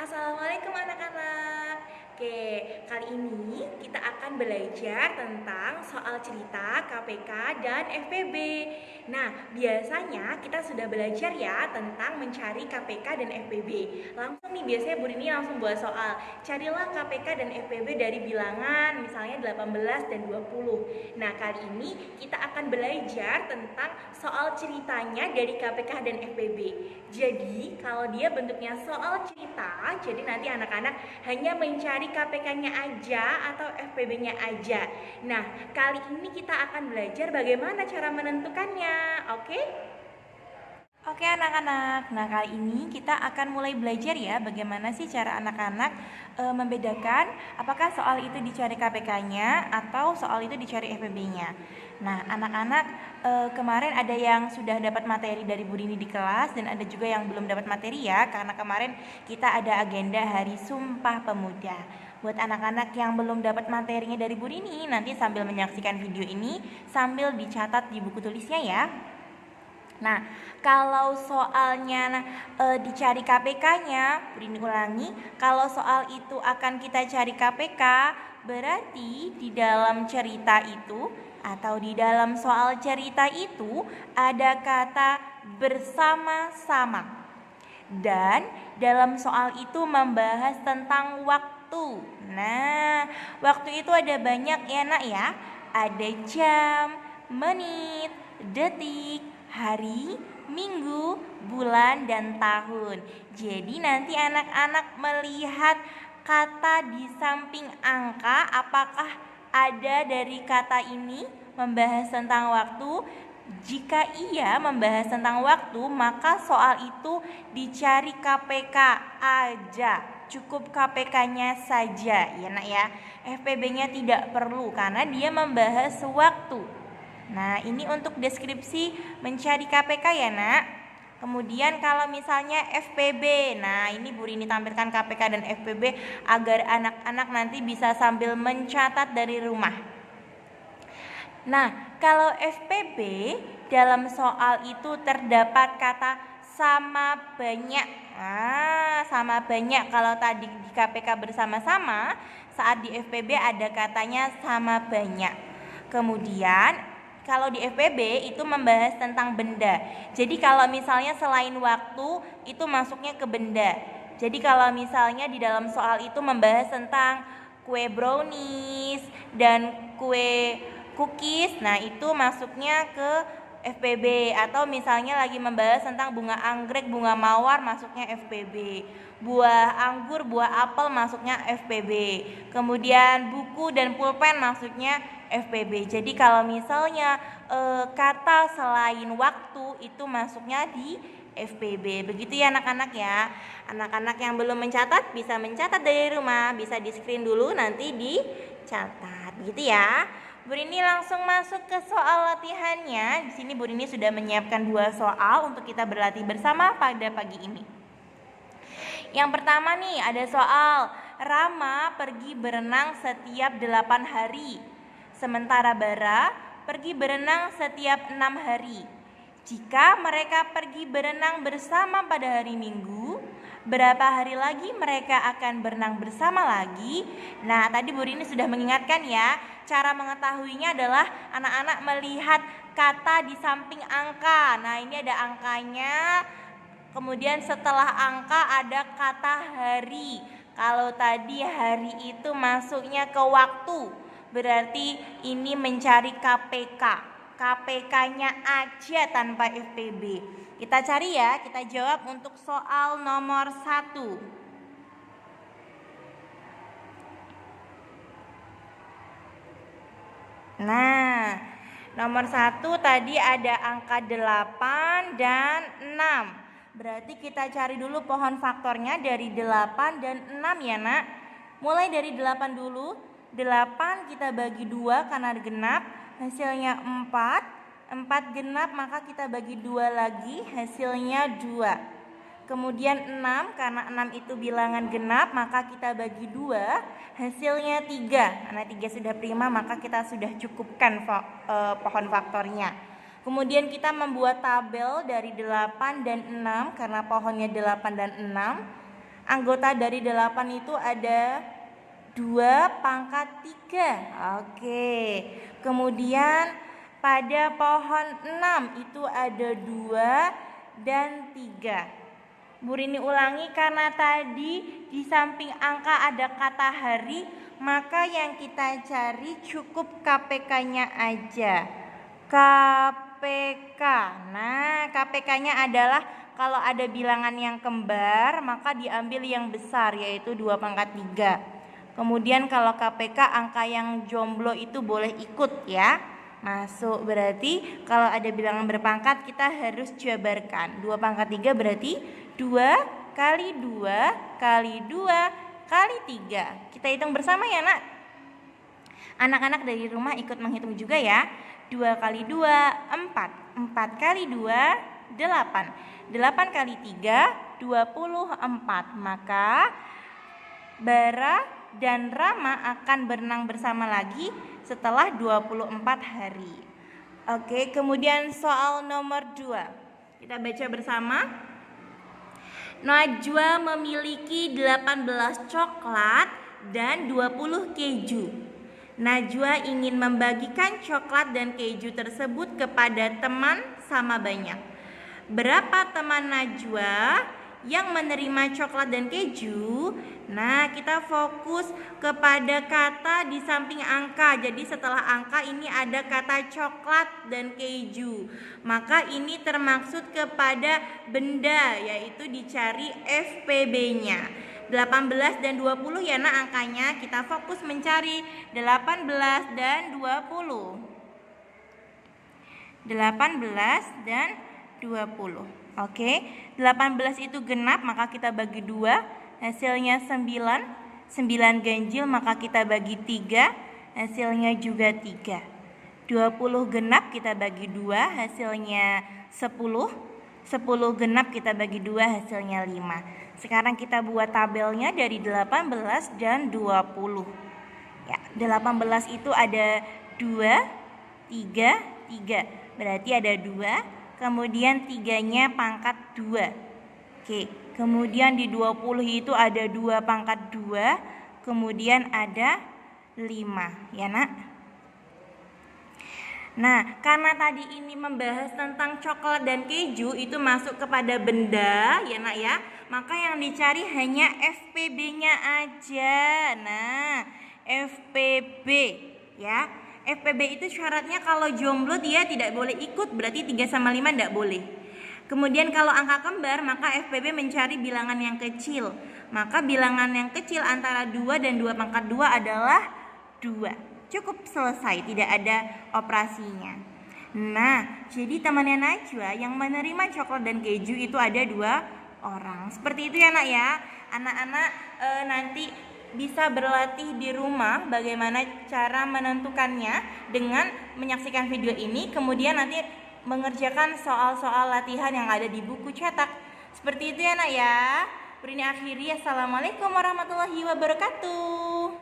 Assalamualaikum anak-anak. Oke, kali ini kita akan belajar tentang soal cerita KPK dan FPB. Nah, biasanya kita sudah belajar ya tentang mencari KPK dan FPB. Langsung nih, biasanya Bu Rini langsung buat soal. Carilah KPK dan FPB dari bilangan, misalnya 18 dan 20. Nah, kali ini kita akan belajar tentang soal ceritanya dari KPK dan FPB. Jadi, kalau dia bentuknya soal cerita, jadi nanti anak-anak hanya mencari KPK-nya aja atau FPB-nya aja. Nah, kali ini kita akan belajar bagaimana cara menentukannya, oke? Oke anak-anak, nah kali ini kita akan mulai belajar ya bagaimana sih cara anak-anak membedakan apakah soal itu dicari KPK-nya atau soal itu dicari FPB-nya. Nah anak-anak kemarin ada yang sudah dapat materi dari Bu Rini di kelas dan ada juga yang belum dapat materi ya, karena kemarin kita ada agenda Hari Sumpah Pemuda. Buat anak-anak yang belum dapat materinya dari Bu Rini, nanti sambil menyaksikan video ini sambil dicatat di buku tulisnya ya. Nah, kalau soalnya dicari KPK-nya, Rini ulangi, kalau soal itu akan kita cari KPK, berarti di dalam cerita itu atau di dalam soal cerita itu ada kata bersama-sama. Dan dalam soal itu membahas tentang waktu. Nah, waktu itu ada banyak ya nak ya. Ada jam, menit, detik, hari, minggu, bulan, dan tahun. Jadi nanti anak-anak melihat kata di samping angka, apakah ada dari kata ini membahas tentang waktu. Jika iya membahas tentang waktu, maka soal itu dicari KPK aja, cukup KPK-nya saja ya nak ya. FPB-nya tidak perlu karena dia membahas waktu. Nah, ini untuk deskripsi mencari KPK ya, nak. Kemudian kalau misalnya FPB, nah ini Bu Rini tampilkan KPK dan FPB agar anak-anak nanti bisa sambil mencatat dari rumah. Nah, kalau FPB dalam soal itu terdapat kata sama banyak. Nah, sama banyak kalau tadi di KPK bersama-sama, saat di FPB ada katanya sama banyak. Kemudian kalau di FPB itu membahas tentang benda. Jadi kalau misalnya selain waktu itu masuknya ke benda. Jadi kalau misalnya di dalam soal itu membahas tentang kue brownies dan kue cookies, nah itu masuknya ke FPB. Atau misalnya lagi membahas tentang bunga anggrek, bunga mawar, masuknya FPB. Buah anggur, buah apel masuknya FPB. Kemudian buku dan pulpen masuknya FPB. Jadi kalau misalnya kata selain waktu itu masuknya di FPB. Begitu ya anak-anak ya. Anak-anak yang belum mencatat bisa mencatat dari rumah, bisa di screen dulu nanti dicatat. Begitu ya. Bu Rini langsung masuk ke soal latihannya. Di sini Bu Rini sudah menyiapkan 2 soal untuk kita berlatih bersama pada pagi ini. Yang pertama nih ada soal Rama pergi berenang setiap 8 hari. Sementara Bara pergi berenang setiap 6 hari. Jika mereka pergi berenang bersama pada hari Minggu, berapa hari lagi mereka akan berenang bersama lagi? Nah, tadi Bu Rini sudah mengingatkan ya, cara mengetahuinya adalah anak-anak melihat kata di samping angka. Nah, ini ada angkanya, kemudian setelah angka ada kata hari. Kalau tadi hari itu masuknya ke waktu, berarti ini mencari KPK. KPK-nya aja tanpa FPB. Kita cari ya, kita jawab untuk soal nomor 1. Nah, nomor 1 tadi ada angka 8 dan 6. Berarti kita cari dulu pohon faktornya dari 8 dan 6 ya nak. Mulai dari 8 dulu. 8 kita bagi 2 karena genap, hasilnya 4. 4 genap maka kita bagi 2 lagi, hasilnya 2. Kemudian 6, karena 6 itu bilangan genap maka kita bagi 2, hasilnya 3. Karena 3 sudah prima maka kita sudah cukupkan pohon faktornya. Kemudian kita membuat tabel dari 8 dan 6 karena pohonnya 8 dan 6. Anggota dari 8 itu ada 2 pangkat 3. Oke. Kemudian pada pohon 6 itu ada 2 dan 3. Bu Rini ulangi, karena tadi di samping angka ada kata hari, maka yang kita cari cukup KPK-nya aja. KPK. Nah, KPK-nya adalah kalau ada bilangan yang kembar, maka diambil yang besar, yaitu 2 pangkat 3. Kemudian kalau KPK angka yang jomblo itu boleh ikut ya. Masuk, berarti kalau ada bilangan berpangkat kita harus jabarkan. 2 pangkat 3 berarti 2 kali 2 kali 2 kali 3. Kita hitung bersama ya nak. Anak-anak dari rumah ikut menghitung juga ya. 2 kali 2 4. 4 kali 2 8. 8 kali 3 24. Maka Bara dan Rama akan berenang bersama lagi setelah 24 hari. Oke, kemudian soal nomor 2. Kita baca bersama. Najwa memiliki 18 coklat dan 20 keju. Najwa ingin membagikan coklat dan keju tersebut kepada teman sama banyak. Berapa teman Najwa yang menerima coklat dan keju? Nah, kita fokus kepada kata di samping angka. Jadi setelah angka ini ada kata coklat dan keju. Maka ini termaksud kepada benda, yaitu dicari FPB-nya. 18 dan 20 ya nak angkanya. Kita fokus mencari 18 dan 20. 18 dan 20. Oke, 18 itu genap, maka kita bagi 2, hasilnya 9. 9 ganjil, maka kita bagi 3, hasilnya juga 3. 20 genap kita bagi 2, hasilnya 10. 10 genap kita bagi 2, hasilnya 5. Sekarang kita buat tabelnya dari 18 dan 20. Ya, 18 itu ada 2, 3, 3. Berarti ada 2. Kemudian 3-nya pangkat 2. Oke, kemudian di 20 itu ada 2 pangkat 2. Kemudian ada 5, ya nak. Nah, karena tadi ini membahas tentang coklat dan keju, itu masuk kepada benda, ya nak ya. Maka yang dicari hanya FPB-nya aja. Nah, FPB ya. FPB itu syaratnya kalau jomblo dia tidak boleh ikut, berarti 3 sama 5 tidak boleh. Kemudian kalau angka kembar, maka FPB mencari bilangan yang kecil. Maka bilangan yang kecil antara 2 dan 2 pangkat 2 adalah 2. Cukup selesai, tidak ada operasinya. Nah, jadi temannya Najwa yang menerima coklat dan keju itu ada 2 orang. Seperti itu ya nak ya. Anak-anak nanti bisa berlatih di rumah bagaimana cara menentukannya dengan menyaksikan video ini. Kemudian nanti mengerjakan soal-soal latihan yang ada di buku cetak. Seperti itu ya nak ya. Ini akhiri. Assalamualaikum warahmatullahi wabarakatuh.